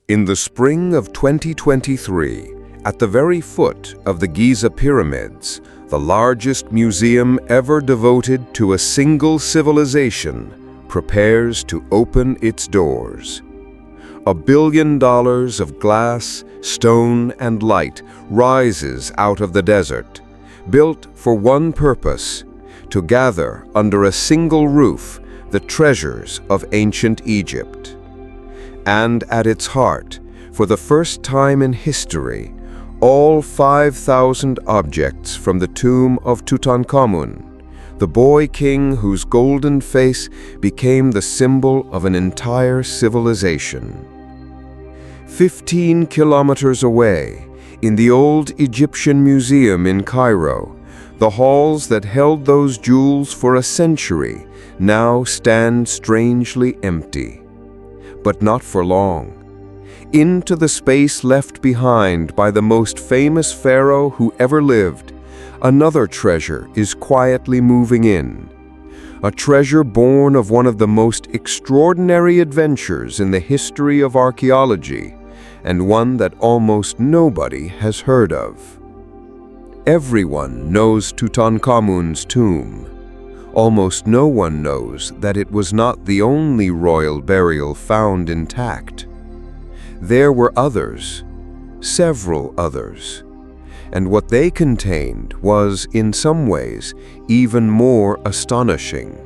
In the spring of 2023, at the very foot of the Giza pyramids, the largest museum ever devoted to a single civilization prepares to open its doors. $1 billion of glass, stone, and light rises out of the desert, built for one purpose: to gather under a single roof the treasures of ancient Egypt. And at its heart, for the first time in history, all 5,000 objects from the tomb of Tutankhamun, the boy king whose golden face became the symbol of an entire civilization. 15 kilometers away, in the old Egyptian museum in Cairo, the halls that held those jewels for a century now stand strangely empty. But not for long. Into the space left behind by the most famous pharaoh who ever lived, another treasure is quietly moving in. A treasure born of one of the most extraordinary adventures in the history of archaeology, and one that almost nobody has heard of. Everyone knows Tutankhamun's tomb. Almost no one knows that it was not the only royal burial found intact. There were others, several others, and what they contained was, in some ways, even more astonishing.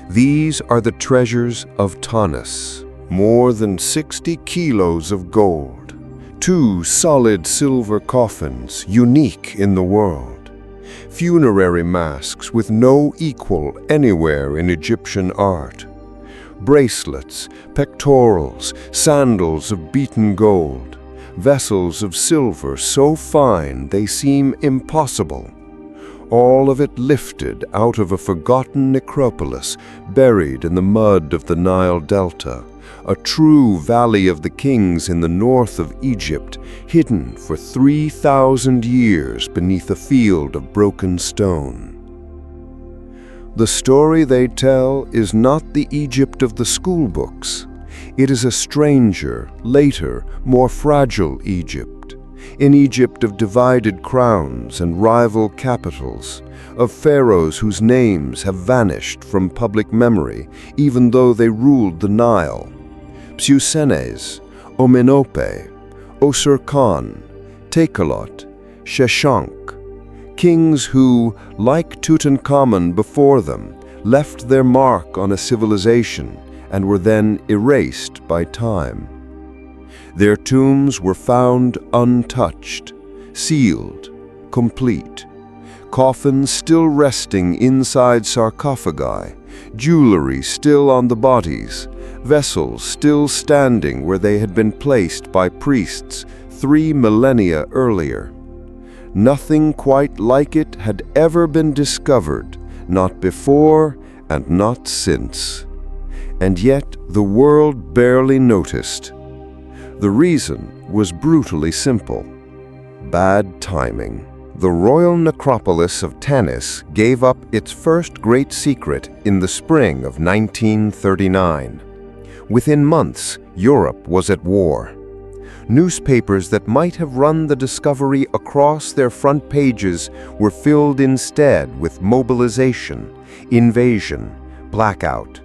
These are the treasures of Tanis. More than 60 kilos of gold, 2 solid silver coffins unique in the world, funerary masks with no equal anywhere in Egyptian art, bracelets, pectorals, sandals of beaten gold, vessels of silver so fine they seem impossible, all of it lifted out of a forgotten necropolis buried in the mud of the Nile Delta, a true Valley of the Kings in the north of Egypt, hidden for 3,000 years beneath a field of broken stone. The story they tell is not the Egypt of the schoolbooks. It is a stranger, later, more fragile Egypt, an Egypt of divided crowns and rival capitals, of pharaohs whose names have vanished from public memory even though they ruled the Nile. Psusennes, Osorkon, Takelot, Chechonq, kings who, like Tutankhamun before them, left their mark on a civilization and were then erased by time. Their tombs were found untouched, sealed, complete, coffins still resting inside sarcophagi, jewelry still on the bodies, vessels still standing where they had been placed by priests 3 millennia earlier. Nothing quite like it had ever been discovered, not before and not since. And yet the world barely noticed. The reason was brutally simple: bad timing. The royal necropolis of Tanis gave up its first great secret in the spring of 1939. Within months, Europe was at war. Newspapers that might have run the discovery across their front pages were filled instead with mobilization, invasion, blackout.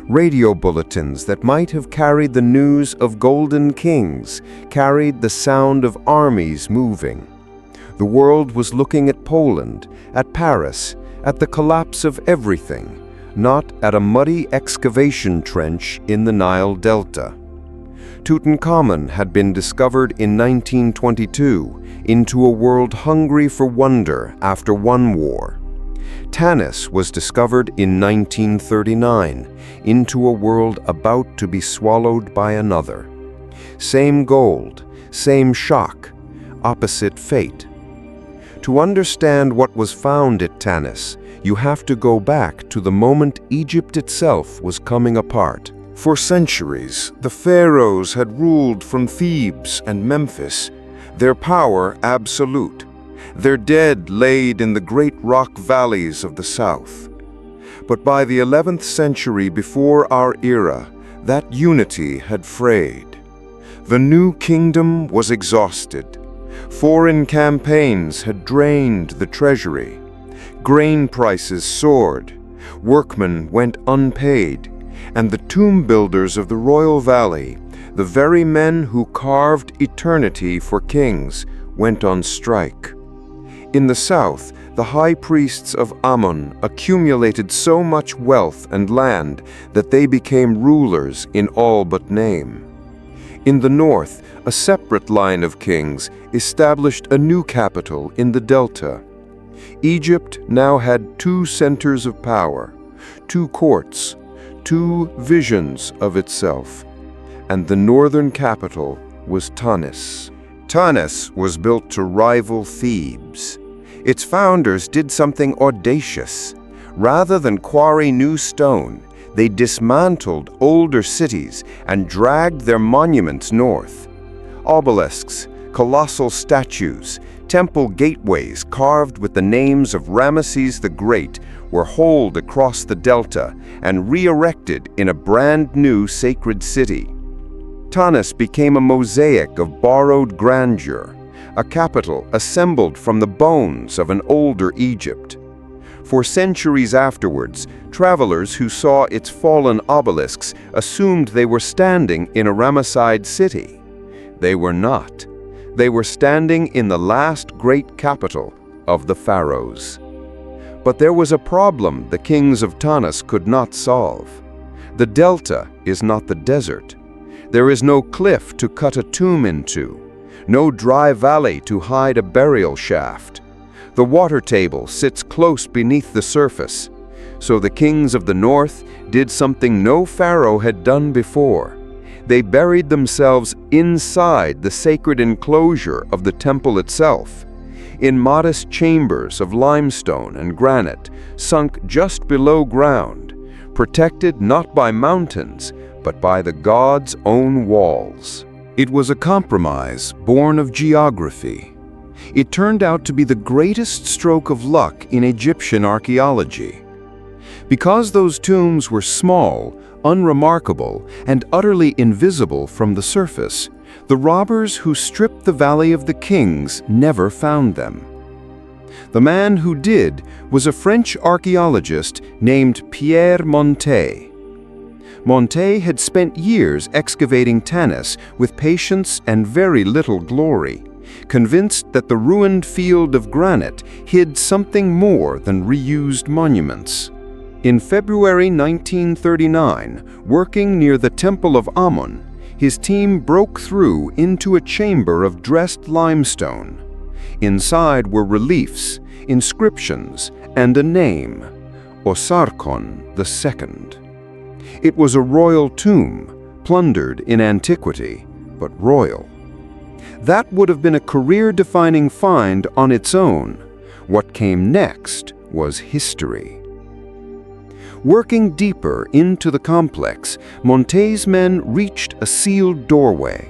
Radio bulletins that might have carried the news of golden kings carried the sound of armies moving. The world was looking at Poland, at Paris, at the collapse of everything, not at a muddy excavation trench in the Nile Delta. Tutankhamun had been discovered in 1922 into a world hungry for wonder after one war. Tanis was discovered in 1939 into a world about to be swallowed by another. Same gold, same shock, opposite fate. To understand what was found at Tanis, you have to go back to the moment Egypt itself was coming apart. For centuries, the pharaohs had ruled from Thebes and Memphis, their power absolute, their dead laid in the great rock valleys of the south. But by the 11th century before our era, that unity had frayed. The new kingdom was exhausted. Foreign campaigns had drained the treasury. Grain prices soared. Workmen went unpaid. And the tomb builders of the Royal Valley, the very men who carved eternity for kings, went on strike. In the south, the high priests of Amun accumulated so much wealth and land that they became rulers in all but name. In the north, a separate line of kings established a new capital in the delta. Egypt now had two centers of power, two courts, two visions of itself, and the northern capital was Tanis. Tanis was built to rival Thebes. Its founders did something audacious. Rather than quarry new stone, they dismantled older cities and dragged their monuments north. Obelisks, colossal statues, temple gateways carved with the names of Ramesses the Great were hauled across the delta and re-erected in a brand new sacred city. Tanis became a mosaic of borrowed grandeur, a capital assembled from the bones of an older Egypt. For centuries afterwards, travelers who saw its fallen obelisks assumed they were standing in a Ramesside city. They were not. They were standing in the last great capital of the pharaohs. But there was a problem the kings of Tanis could not solve. The delta is not the desert. There is no cliff to cut a tomb into, no dry valley to hide a burial shaft. The water table sits close beneath the surface. So the kings of the north did something no pharaoh had done before. They buried themselves inside the sacred enclosure of the temple itself, in modest chambers of limestone and granite, sunk just below ground, protected not by mountains, but by the gods' own walls. It was a compromise born of geography. It turned out to be the greatest stroke of luck in Egyptian archaeology. Because those tombs were small, unremarkable, and utterly invisible from the surface, the robbers who stripped the Valley of the Kings never found them. The man who did was a French archaeologist named Pierre Montet. Montet had spent years excavating Tanis with patience and very little glory, convinced that the ruined field of granite hid something more than reused monuments. In February 1939, working near the Temple of Amun, his team broke through into a chamber of dressed limestone. Inside were reliefs, inscriptions, and a name, Osorkon II. It was a royal tomb, plundered in antiquity, but royal. That would have been a career-defining find on its own. What came next was history. Working deeper into the complex, Montet's men reached a sealed doorway.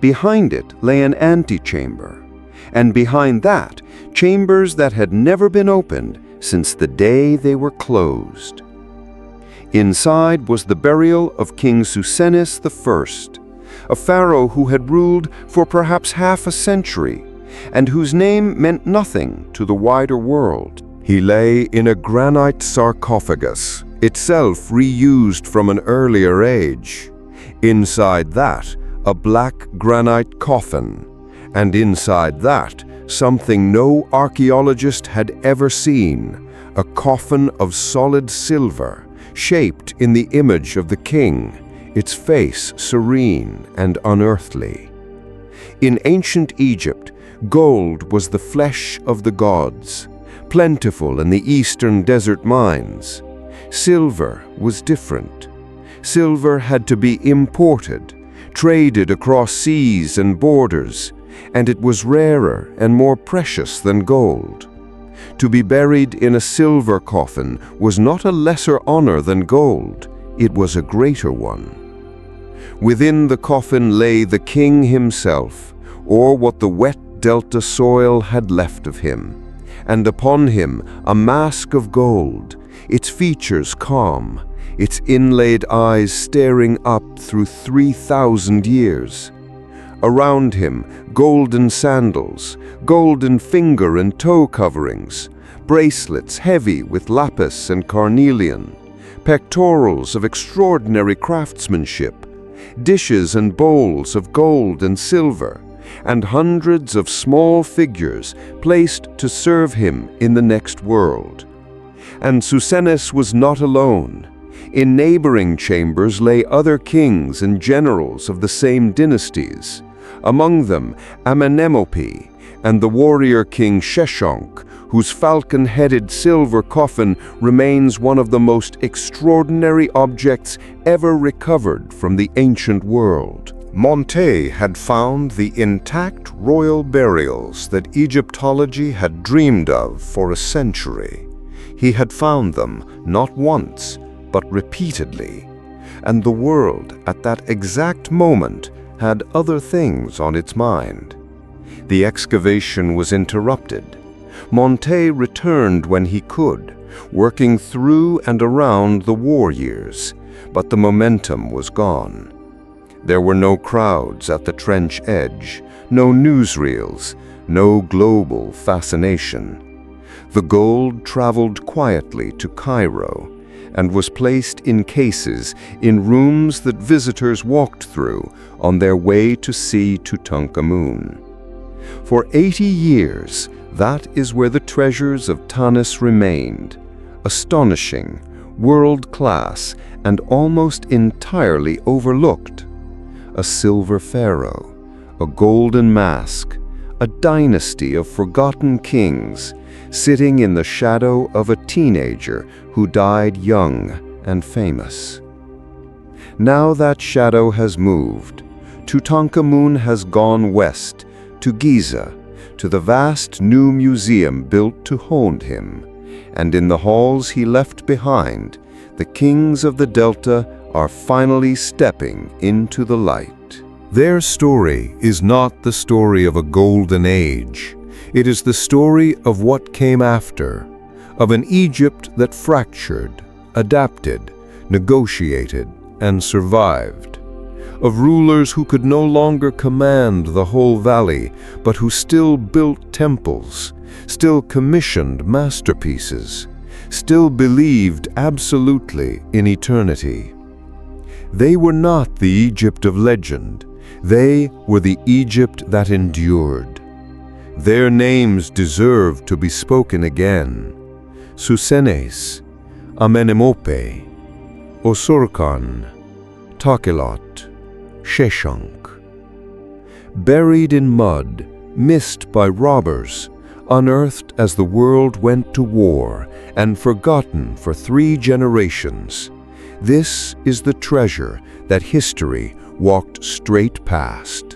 Behind it lay an antechamber, and behind that, chambers that had never been opened since the day they were closed. Inside was the burial of King Psusennes I, a pharaoh who had ruled for perhaps half a century, and whose name meant nothing to the wider world. He lay in a granite sarcophagus, itself reused from an earlier age. Inside that, a black granite coffin, and inside that, something no archaeologist had ever seen, a coffin of solid silver, shaped in the image of the king, its face serene and unearthly. In ancient Egypt, gold was the flesh of the gods, plentiful in the eastern desert mines. Silver was different. Silver had to be imported, traded across seas and borders, and it was rarer and more precious than gold. To be buried in a silver coffin was not a lesser honor than gold, it was a greater one. Within the coffin lay the king himself, or what the wet delta soil had left of him, and upon him a mask of gold, its features calm, its inlaid eyes staring up through 3,000 years. Around him, golden sandals, golden finger and toe coverings, bracelets heavy with lapis and carnelian, pectorals of extraordinary craftsmanship, dishes and bowls of gold and silver, and hundreds of small figures placed to serve him in the next world. And Psusennes was not alone. In neighboring chambers lay other kings and generals of the same dynasties, among them Amenemope and the warrior king Chechonq, whose falcon-headed silver coffin remains one of the most extraordinary objects ever recovered from the ancient world. Montet had found the intact royal burials that Egyptology had dreamed of for a century. He had found them not once, but repeatedly, and the world at that exact moment had other things on its mind. The excavation was interrupted. Montet returned when he could, working through and around the war years, but the momentum was gone. There were no crowds at the trench edge, no newsreels, no global fascination. The gold traveled quietly to Cairo and was placed in cases in rooms that visitors walked through on their way to see Tutankhamun. For 80 years, that is where the treasures of Tanis remained, astonishing, world-class, and almost entirely overlooked. A silver pharaoh, a golden mask, a dynasty of forgotten kings, sitting in the shadow of a teenager who died young and famous. Now that shadow has moved. Tutankhamun has gone west, to Giza, to the vast new museum built to hold him, and in the halls he left behind, the kings of the Delta are finally stepping into the light. Their story is not the story of a golden age. It is the story of what came after, of an Egypt that fractured, adapted, negotiated, and survived, of rulers who could no longer command the whole valley, but who still built temples, still commissioned masterpieces, still believed absolutely in eternity. They were not the Egypt of legend. They were the Egypt that endured. Their names deserve to be spoken again. Psusennes, Amenemope, Osorkon, Takelot, Chechonq. Buried in mud, missed by robbers, unearthed as the world went to war, and forgotten for 3 generations. This is the treasure that history walked straight past.